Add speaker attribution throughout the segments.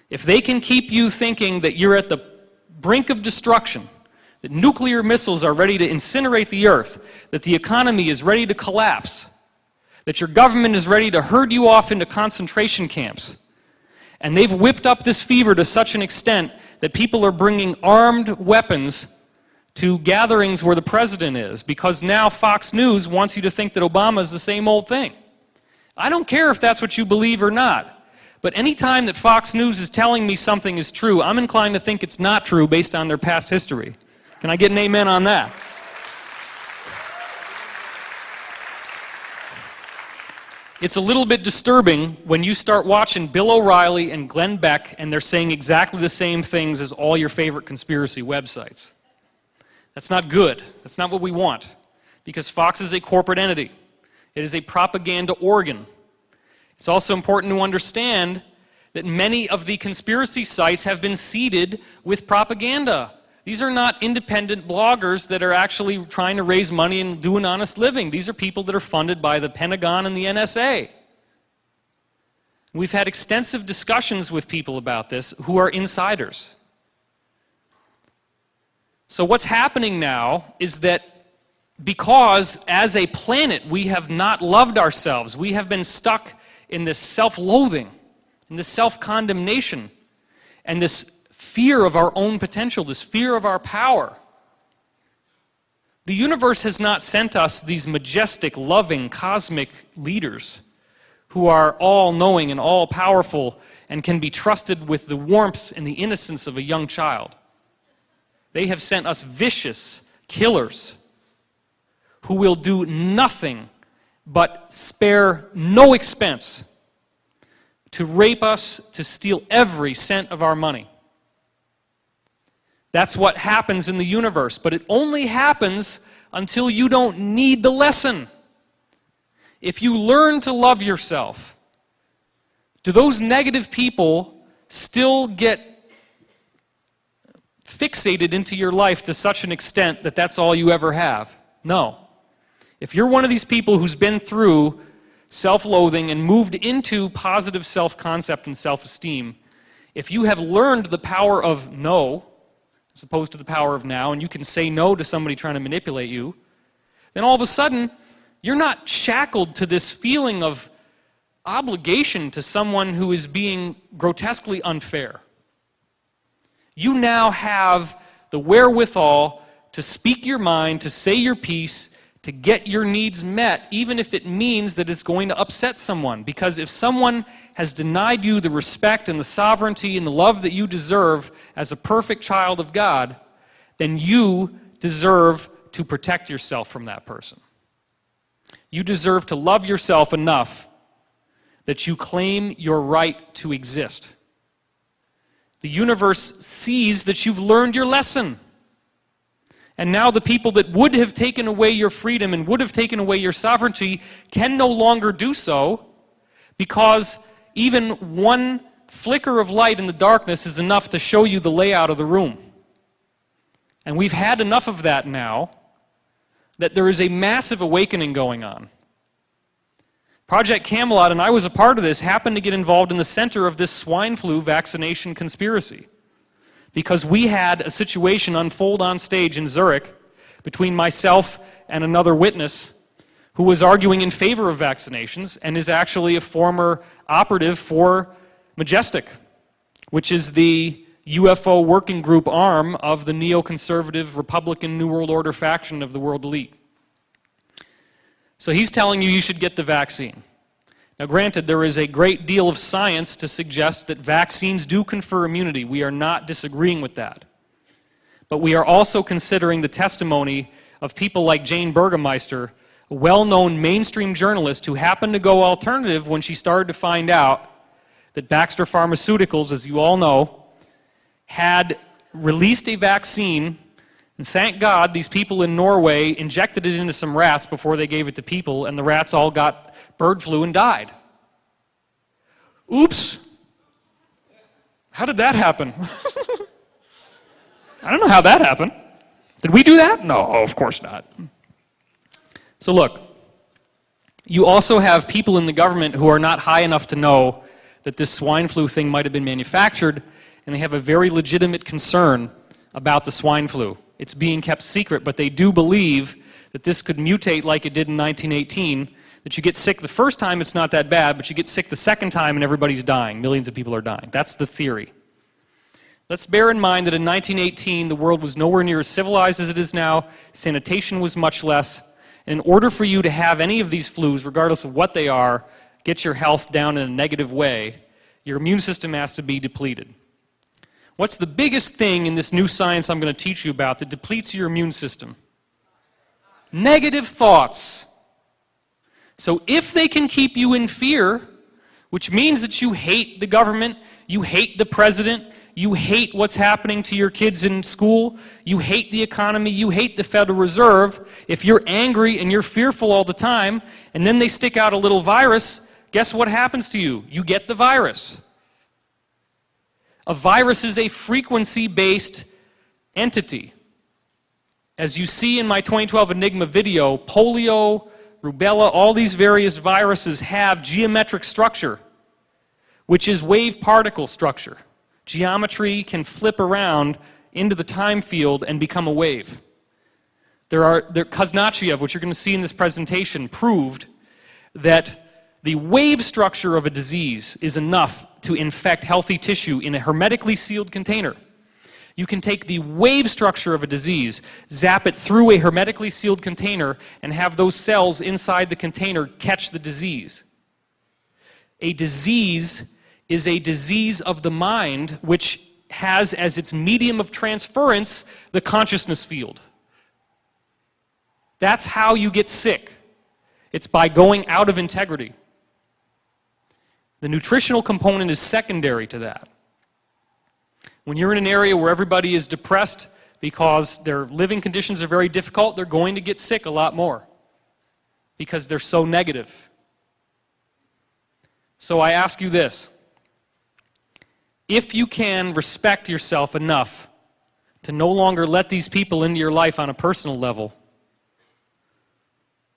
Speaker 1: If they can keep you thinking that you're at the brink of destruction, that nuclear missiles are ready to incinerate the earth, that the economy is ready to collapse, that your government is ready to herd you off into concentration camps, and they've whipped up this fever to such an extent that people are bringing armed weapons to gatherings where the president is, because now Fox News wants you to think that Obama is the same old thing. I don't care if that's what you believe or not, but any time that Fox News is telling me something is true, I'm inclined to think it's not true based on their past history. Can I get an amen on that? It's a little bit disturbing when you start watching Bill O'Reilly and Glenn Beck and they're saying exactly the same things as all your favorite conspiracy websites. That's not good. That's not what we want. Because Fox is a corporate entity. It is a propaganda organ. It's also important to understand that many of the conspiracy sites have been seeded with propaganda. These are not independent bloggers that are actually trying to raise money and do an honest living. These are people that are funded by the Pentagon and the NSA. We've had extensive discussions with people about this who are insiders. So what's happening now is that because as a planet we have not loved ourselves, we have been stuck in this self-loathing, in this self-condemnation, and this fear of our own potential, this fear of our power. The universe has not sent us these majestic, loving, cosmic leaders who are all-knowing and all-powerful and can be trusted with the warmth and the innocence of a young child. They have sent us vicious killers who will do nothing but spare no expense to rape us, to steal every cent of our money. That's what happens in the universe, but it only happens until you don't need the lesson. If you learn to love yourself, do those negative people still get fixated into your life to such an extent that that's all you ever have? No. If you're one of these people who's been through self-loathing and moved into positive self-concept and self-esteem, if you have learned the power of no, as opposed to the power of now, and you can say no to somebody trying to manipulate you, then all of a sudden, you're not shackled to this feeling of obligation to someone who is being grotesquely unfair. You now have the wherewithal to speak your mind, to say your piece, to get your needs met, even if it means that it's going to upset someone. Because if someone has denied you the respect and the sovereignty and the love that you deserve as a perfect child of God, then you deserve to protect yourself from that person. You deserve to love yourself enough that you claim your right to exist. The universe sees that you've learned your lesson. And now the people that would have taken away your freedom and would have taken away your sovereignty can no longer do so, because even one flicker of light in the darkness is enough to show you the layout of the room. And we've had enough of that now that there is a massive awakening going on. Project Camelot, and I was a part of this, happened to get involved in the center of this swine flu vaccination conspiracy. Because we had a situation unfold on stage in Zurich between myself and another witness who was arguing in favor of vaccinations and is actually a former operative for Majestic, which is the UFO working group arm of the neoconservative Republican New World Order faction of the world elite. So he's telling you should get the vaccine. Now granted, there is a great deal of science to suggest that vaccines do confer immunity. We are not disagreeing with that. But we are also considering the testimony of people like Jane Burgemeister, a well-known mainstream journalist who happened to go alternative when she started to find out that Baxter Pharmaceuticals, as you all know, had released a vaccine, and thank God these people in Norway injected it into some rats before they gave it to people, and the rats all got bird flu and died. Oops. How did that happen? I don't know how that happened. Did we do that? No, of course not. So look, you also have people in the government who are not high enough to know that this swine flu thing might have been manufactured, and they have a very legitimate concern about the swine flu. It's being kept secret, but they do believe that this could mutate like it did in 1918, that you get sick the first time, it's not that bad, but you get sick the second time and everybody's dying. Millions of people are dying. That's the theory. Let's bear in mind that in 1918, the world was nowhere near as civilized as it is now. Sanitation was much less. And in order for you to have any of these flus, regardless of what they are, get your health down in a negative way, your immune system has to be depleted. What's the biggest thing in this new science I'm going to teach you about that depletes your immune system? Negative thoughts. So if they can keep you in fear, which means that you hate the government, you hate the president, you hate what's happening to your kids in school, you hate the economy, you hate the Federal Reserve, if you're angry and you're fearful all the time, and then they stick out a little virus, guess what happens to you? You get the virus. A virus is a frequency-based entity. As you see in my 2012 Enigma video, polio, rubella, all these various viruses have geometric structure, which is wave particle structure. Geometry can flip around into the time field and become a wave. Kuznetsov, which you're going to see in this presentation, proved that the wave structure of a disease is enough to infect healthy tissue in a hermetically sealed container. You can take the wave structure of a disease, zap it through a hermetically sealed container, and have those cells inside the container catch the disease. A disease is a disease of the mind which has as its medium of transference the consciousness field. That's how you get sick. It's by going out of integrity. The nutritional component is secondary to that. When you're in an area where everybody is depressed because their living conditions are very difficult, they're going to get sick a lot more because they're so negative. So I ask you this. If you can respect yourself enough to no longer let these people into your life on a personal level,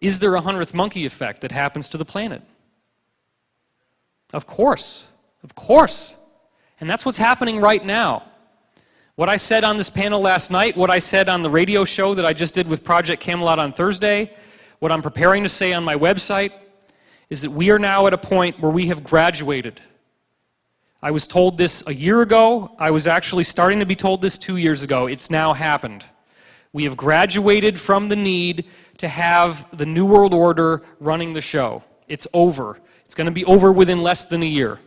Speaker 1: is there a 100th monkey effect that happens to the planet? Of course. Of course. And that's what's happening right now. What I said on this panel last night, what I said on the radio show that I just did with Project Camelot on Thursday, what I'm preparing to say on my website, is that we are now at a point where we have graduated. I was told this a year ago. I was actually starting to be told this 2 years ago. It's now happened. We have graduated from the need to have the New World Order running the show. It's over. It's going to be over within less than a year.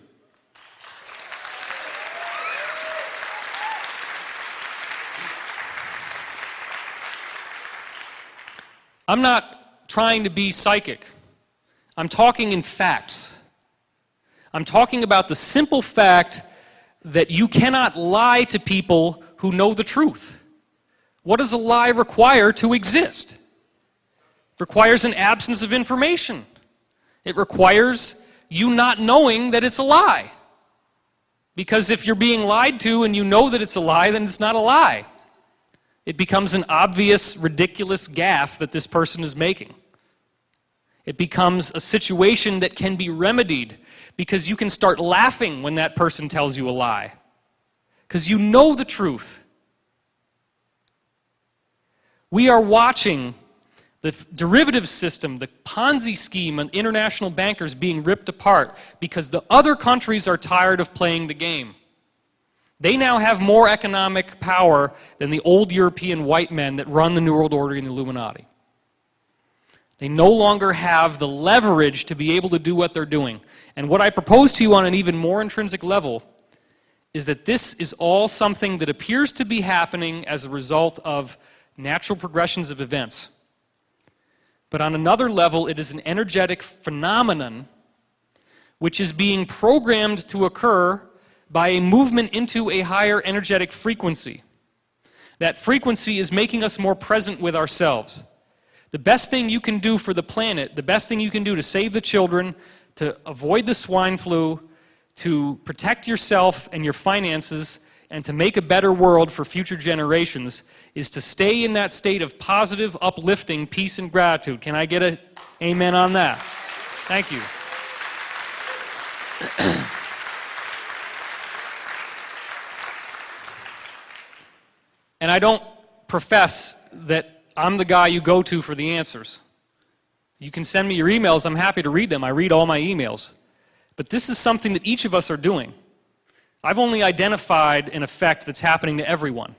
Speaker 1: I'm not trying to be psychic. I'm talking in facts. I'm talking about the simple fact that you cannot lie to people who know the truth. What does a lie require to exist? It requires an absence of information. It requires you not knowing that it's a lie. Because if you're being lied to and you know that it's a lie, then it's not a lie. It becomes an obvious, ridiculous gaffe that this person is making. It becomes a situation that can be remedied because you can start laughing when that person tells you a lie. Because you know the truth. We are watching the derivative system, the Ponzi scheme and international bankers being ripped apart because the other countries are tired of playing the game. They now have more economic power than the old European white men that run the New World Order and the Illuminati. They no longer have the leverage to be able to do what they're doing. And what I propose to you on an even more intrinsic level is that this is all something that appears to be happening as a result of natural progressions of events. But on another level, it is an energetic phenomenon which is being programmed to occur by a movement into a higher energetic frequency. That frequency is making us more present with ourselves. The best thing you can do for the planet, the best thing you can do to save the children, to avoid the swine flu, to protect yourself and your finances, and to make a better world for future generations, is to stay in that state of positive, uplifting peace and gratitude. Can I get an amen on that? Thank you. And I don't profess that I'm the guy you go to for the answers. You can send me your emails. I'm happy to read them. I read all my emails. But this is something that each of us are doing. I've only identified an effect that's happening to everyone.